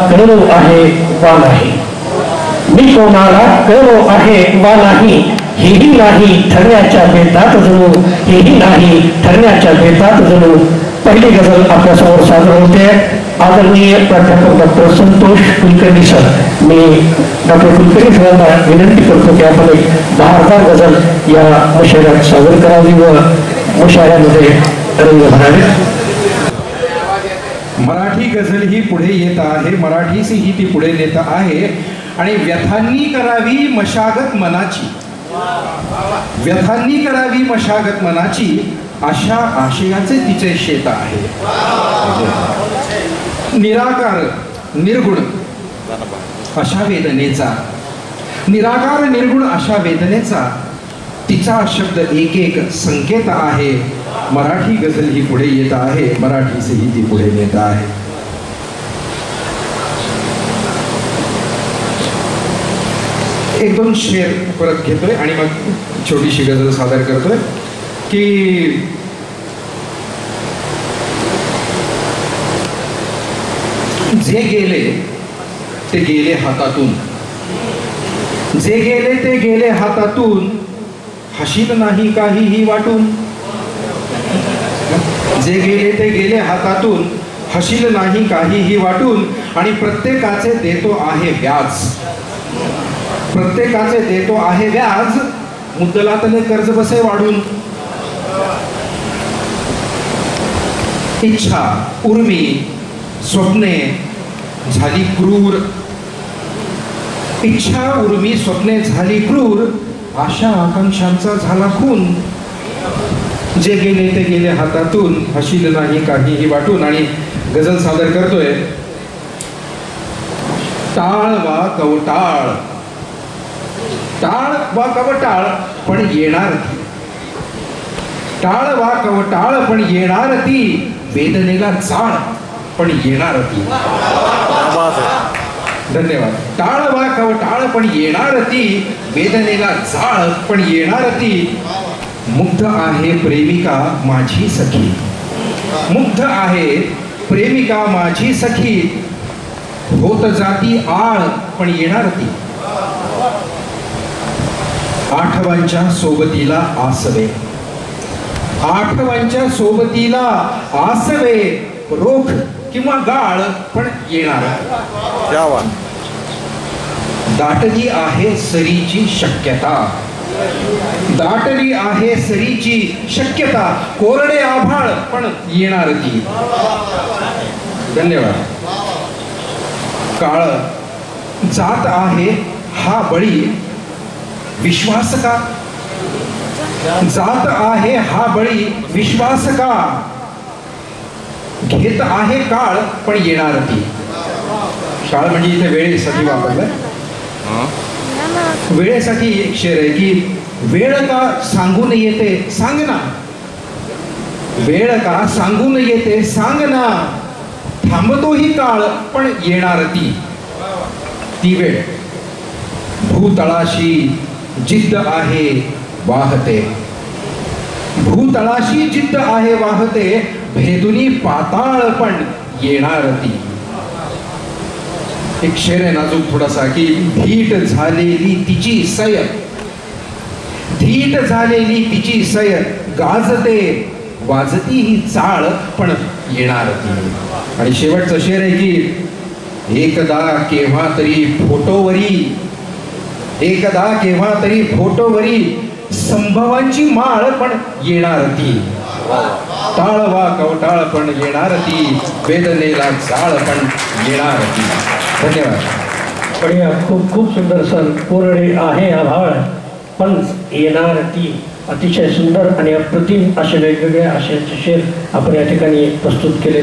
कळलो आहे वा नाही, मी कोणाला कळलो आहे वा नाही, हेही नाही ठरण्याच्या बेतात जणू, हेही नाही ठरण्याच्या बेतात जणू. पहिली गझल आपल्यासमोर सादर होते. आदरणीय प्राध्यापक डॉक्टर संतोष कुलकर्णी सर, मी डॉक्टर कुलकर्णी सरांना विनंती करतो की आपण एक बहारदार गझल या मुशायऱ्यात सादर करावी व मुशायऱ्यामध्ये रंग भरावे. मराठी गझल ही पुढे येत आहे, मराठीसी ही ती पुढे नेत आहे आणि व्यथांनी करावी मशागत मनाची, व्यथांनी करावी मशागत मनाची, अशा आशयाचे तिचे शेत आहे. निराकार निर्गुण अशा वेदनेचा, निराकार निर्गुण अशा वेदनेचा तिचा शब्द एक एक संकेत आहे. मराठी गझल ही पुढे येत आहे, मराठीचे ही ती पुढे नेत आहे. एक दोन शेर परत घेतोय आणि मग छोटीशी गझल सादर करतोय की जे गेले ते गेले हातातून, जे गेले ते गेले हातातून, हशील नाही काहीही वाटून. जे गेले ते गेले हातातून, हशील नाही काहीही वाटून. आणि प्रत्येकाचे देतो आहे व्याज, प्रत्येकाचे देतो आहे व्याज, मुद्दलातले कर्ज बसे वाढून. इच्छा उर्मी स्वप्ने झाली क्रूर, इच्छा उर्मी स्वप्ने झाली क्रूर, आशा आकांक्षांचा झाला खून. जे गेले ते गेले हातातून, हशील नाही काहीही वाटून. आणि गझल सादर करतोय. टाळ वा कवटाळ, टाळ वा कवटाळ पण येणार ती, टाळ वा कवटाळ पण येणार ती, वेदनेला जाळ पण येणार ती. धन्यवाद. टाळ वा कवटाळ पण येणार ती, वेदनेला जाळ पण येणार ती. मुग्ध आहे प्रेमिका माझी सखी, मुग्ध आहे प्रेमिका माझी सखी, होत जाती आळ पण येणार ती. आठवांच्या सोबतीला आसवे, आठवांच्या सोबतीला आसवे, रोख किंवा गाळ पण येणार. दाटली आहे सरीची शक्यता, दाटली आहे सरीची शक्यता, कोरडे आभाळ पण येणार ती. धन्यवाद. काळ जात आहे हा बळी, विश्वास का, जात आहे हा बळी, विश्वास का, घेत आहे काळ पण येणार ती. काळ म्हणजे इथे वेळेसाठी वापरलाय. वेळेसाठी एक शेर आहे की वेळ का सांगून येते सांग ना, वेळ का सांगून येते सांग ना, थांबतो ही काळ पण येणार ती. ती वेळ भूतळाशी जिद्द आहे वाहते, भूतळाशी जिद्द आहे वाहते, भेदुनी पाताळ पण येणार ती. एक शेर आहे नाजूक थोडासा की धीट झालेली तिची सय, धीट झालेली तिची सय, गाजते वाजती ही चाळ पण येणार ती. आणि शेवटचं शेर आहे की एकदा केव्हा तरी फोटोवरी, एकदा केव्हा तरी फोटोवरी, संभवांची माळ पण येणार ती. टाळ वा कवटाळ पण येणार ती, वेदनेला जाळ पण येणार ती. धन्यवाद. बढिया. खूप खूप सुंदर सर. कोरडे आहे आभाळ पण येणार ती. अतिशय सुंदर आणि अप्रतिम असे वेगवेगळ्या आशयाचे शेर आपण या ठिकाणी प्रस्तुत केले.